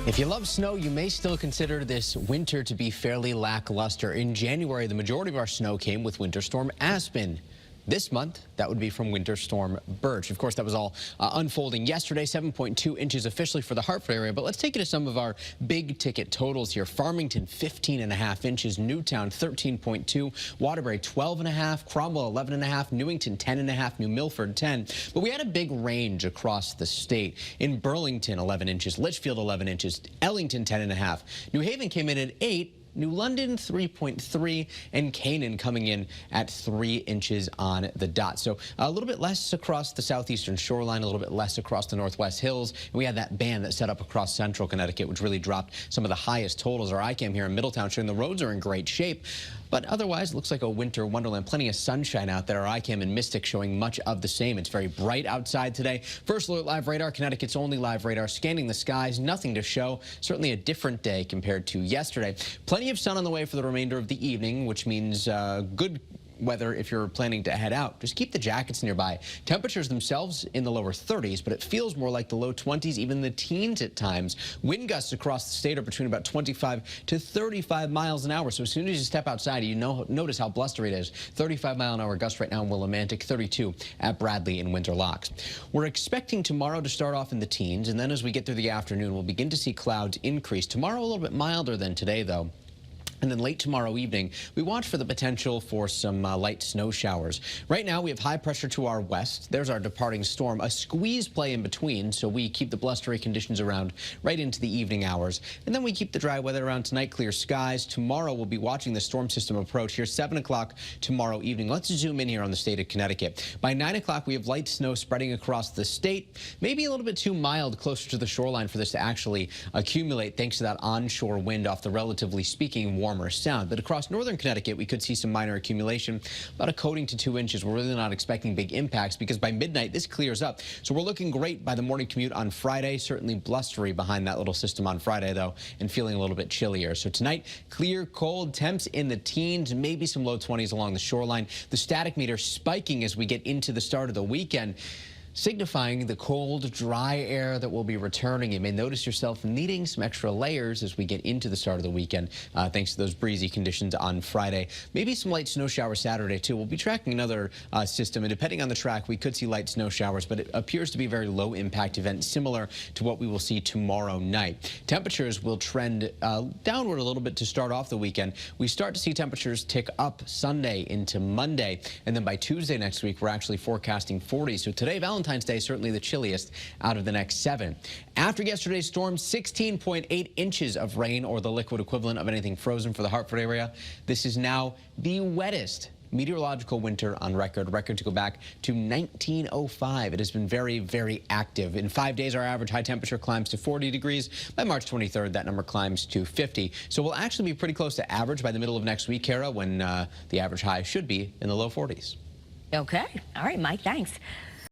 If you love snow, you may still consider this winter to be fairly lackluster. In January, the majority of our snow came with Winter Storm Aspen. This month, that would be from Winter Storm Birch. Of course, that was all unfolding yesterday, 7.2 inches officially for the Hartford area. But let's take it to some of our big ticket totals here. Farmington, 15.5 inches. Newtown, 13.2. Waterbury, 12.5. Cromwell, 11.5. Newington, 10.5. New Milford, 10. But we had a big range across the state. In Burlington, 11 inches. Litchfield, 11 inches. Ellington, 10.5. New Haven came in at 8. New London, 3.3, and Canaan coming in at 3 inches on the dot. So a little bit less across the southeastern shoreline, a little bit less across the northwest hills. And we had that band that set up across central Connecticut, which really dropped some of the highest totals. Our ICAM here in Middletown showing the roads are in great shape. But otherwise, it looks like a winter wonderland. Plenty of sunshine out there. Our ICAM in Mystic showing much of the same. It's very bright outside today. First Alert Live Radar, Connecticut's only live radar, scanning the skies. Nothing to show. Certainly a different day compared to yesterday. Plenty of sun on the way for the remainder of the evening, which means good weather if you're planning to head out. Just keep the jackets nearby. Temperatures themselves in the lower 30s, but it feels more like the low 20s, even the teens at times. Wind gusts across the state are between about 25 to 35 miles an hour. So as soon as you step outside, you notice how blustery it is. 35-mile-an-hour gust right now in Willimantic, 32 at Bradley and Winter Locks. We're expecting tomorrow to start off in the teens, and then as we get through the afternoon, we'll begin to see clouds increase. Tomorrow a little bit milder than today, though. And then late tomorrow evening, we watch for the potential for some light snow showers. Right now, we have high pressure to our west. There's our departing storm. A squeeze play in between, so we keep the blustery conditions around right into the evening hours. And then we keep the dry weather around tonight, clear skies. Tomorrow, we'll be watching the storm system approach here, 7 o'clock tomorrow evening. Let's zoom in here on the state of Connecticut. By 9 o'clock, we have light snow spreading across the state. Maybe a little bit too mild closer to the shoreline for this to actually accumulate, thanks to that onshore wind off the relatively speaking warmer sound. But across northern Connecticut, we could see some minor accumulation, about a coating to 2 inches. We're really not expecting big impacts because by midnight, this clears up. So we're looking great by the morning commute on Friday. Certainly blustery behind that little system on Friday, though, and feeling a little bit chillier. So tonight, clear, cold, temps in the teens, maybe some low 20s along the shoreline. The static meter spiking as we get into the start of the weekend, signifying the cold, dry air that will be returning. You may notice yourself needing some extra layers as we get into the start of the weekend, thanks to those breezy conditions on Friday. Maybe some light snow showers Saturday, too. We'll be tracking another system, and depending on the track, we could see light snow showers, but it appears to be a very low-impact event, similar to what we will see tomorrow night. Temperatures will trend downward a little bit to start off the weekend. We start to see temperatures tick up Sunday into Monday, and then by Tuesday next week, we're actually forecasting 40. So today, Valentine's Day, certainly the chilliest out of the next 7. After yesterday's storm, 16.8 inches of rain, or the liquid equivalent of anything frozen for the Hartford area. This is now the wettest meteorological winter on record to go back to 1905. It has been very, very active. In 5 days, our average high temperature climbs to 40 degrees. By March 23rd, that number climbs to 50. So we'll actually be pretty close to average by the middle of next week, Kara, when the average high should be in the low 40s. Okay. All right, Mike, thanks.